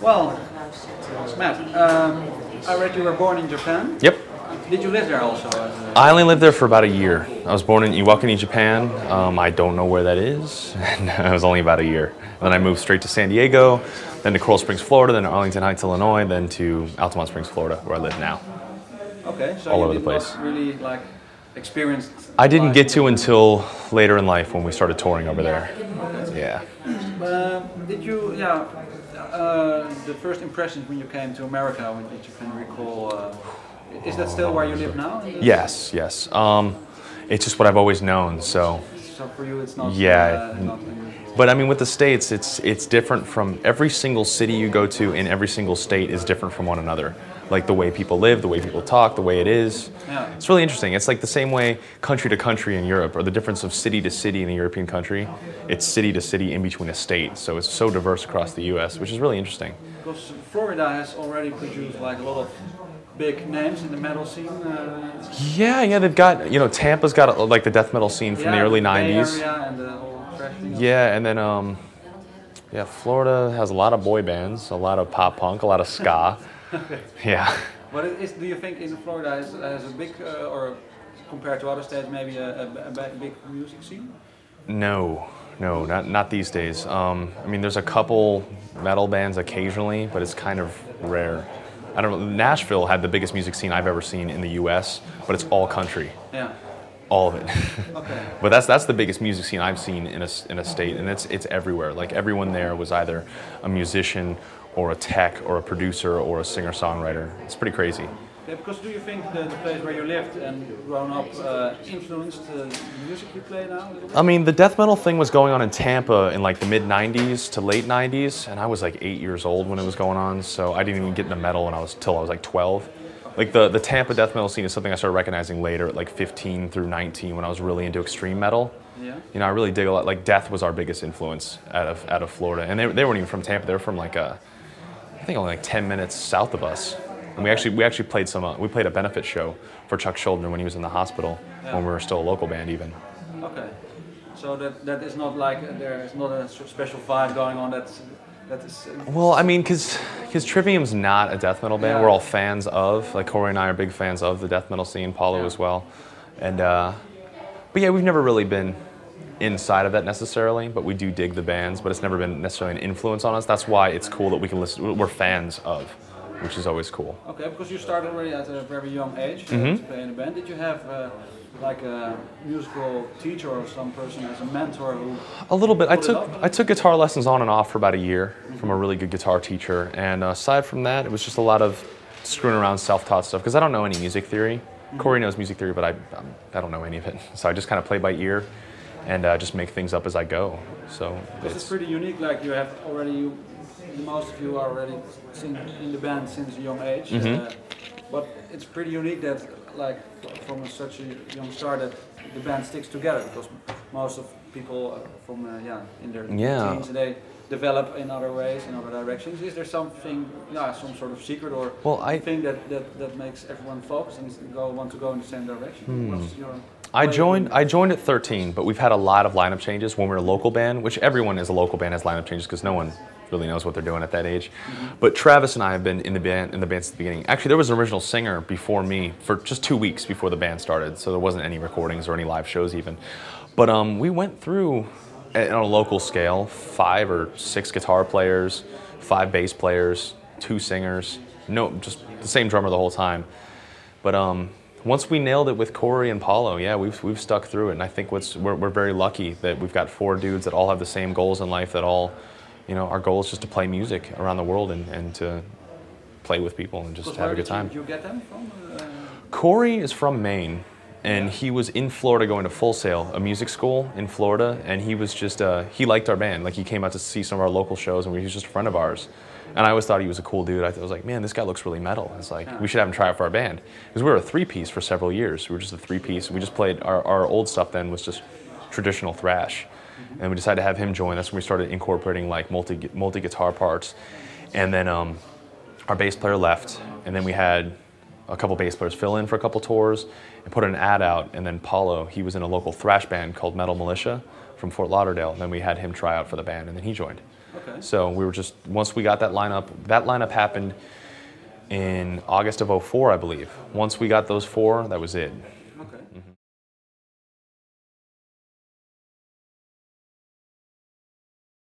Well, Matt, I read you were born in Japan. Yep. Did you live there also? I only lived there for about a year. I was born in Iwakuni, Japan. I don't know where that is. And it was only about a year. And then I moved straight to San Diego, then to Coral Springs, Florida, then to Arlington Heights, Illinois, then to Altamont Springs, Florida, where I live now. Okay, so all you over did the place. not really like experienced. I didn't get to until later in life when we started touring over there. Okay. Yeah. Did you, the first impressions when you came to America, that you can recall, is that still where you live now? Yes, yes. It's just what I've always known, so. So for you it's not, yeah. Not unusual. But I mean, with the States, it's different from every single city you go to, in every single state is different from one another. Like the way people live, the way people talk, the way it is. Yeah. It's really interesting. It's like the same way country to country in Europe, or the difference of city to city in a European country. It's city to city in between a state. So it's so diverse across the US, which is really interesting. Because Florida has already produced like a lot of big names in the metal scene. Yeah, they've got, Tampa's got like the death metal scene from the early 90s. Area and the whole thrash thing. Yeah, and then, Florida has a lot of boy bands, a lot of pop punk, a lot of ska. Okay. Yeah. But do you think in Florida has a big, or compared to other states, maybe a big music scene? No, not these days. I mean, there's a couple metal bands occasionally, but it's kind of rare. I don't know. Nashville had the biggest music scene I've ever seen in the U.S., but it's all country. Yeah. All of it. Okay. But that's the biggest music scene I've seen in a state, and it's everywhere. Like everyone there was either a musician or a tech or a producer or a singer-songwriter. It's pretty crazy. Yeah, because do you think the place where you lived and grown up influenced the music you play now a little bit? I mean, the death metal thing was going on in Tampa in like the mid-90s to late 90s, and I was like 8 years old when it was going on, so I didn't even get into metal till I was like 12. Like the Tampa death metal scene is something I started recognizing later at like 15 through 19 when I was really into extreme metal. Yeah. I really dig a lot. Like Death was our biggest influence out of Florida, and they weren't even from Tampa. They were from like I think only like 10 minutes south of us. And we actually played we played a benefit show for Chuck Schuldiner when he was in the hospital, when we were still a local band even. Okay. So that is not like, there is not a special vibe going on that is... Well, I mean, because Trivium's not a death metal band. Yeah. We're all fans of, like Corey and I are big fans of the death metal scene, Paulo as well. And, but yeah, we've never really been inside of that necessarily, but we do dig the bands, but it's never been necessarily an influence on us. That's why it's cool that we can listen, we're fans of, which is always cool. Okay, because you started already at a very young age to play in a band. Did you have like a musical teacher or some person as a mentor who... A little bit. I took guitar lessons on and off for about a year from a really good guitar teacher, and aside from that, it was just a lot of screwing around self-taught stuff, because I don't know any music theory. Corey knows music theory, but I don't know any of it. So I just kind of play by ear and just make things up as I go. So it's pretty unique, like you have already, most of you are already in the band since a young age. But it's pretty unique that like from such a young start that the band sticks together, because most of people from in their teens, they develop in other ways, in other directions. Is there something, some sort of secret or thing that makes everyone focus and want to go in the same direction? What's your... I joined at 13, but we've had a lot of lineup changes when we're a local band, which everyone is a local band has lineup changes because no one really knows what they're doing at that age. But Travis and I have been in the band since the beginning. Actually, there was an original singer before me for just 2 weeks before the band started, so there wasn't any recordings or any live shows even. But we went through, on a local scale, 5 or 6 guitar players, 5 bass players, 2 singers, just the same drummer the whole time. But once we nailed it with Corey and Paulo, we've stuck through it, and I think we're very lucky that we've got 4 dudes that all have the same goals in life, that all, our goal is just to play music around the world and to play with people and just have a good time. Did you get them from? Corey is from Maine, and he was in Florida going to Full Sail, a music school in Florida, and he was just, he liked our band. Like, he came out to see some of our local shows, and he was just a friend of ours. And I always thought he was a cool dude. I was like, man, this guy looks really metal. It's like, we should have him try out for our band. Because we were a 3-piece for several years. We were just a 3-piece. We just played, our old stuff then was just traditional thrash. And we decided to have him join. That's when we started incorporating like multi-guitar parts. And then our bass player left, and then we had a couple bass players fill in for a couple tours and put an ad out. And then Paulo, he was in a local thrash band called Metal Militia, from Fort Lauderdale. And then we had him try out for the band, and then he joined. Okay. So we were just, once we got that lineup happened in August of '04, I believe. Once we got those 4, that was it.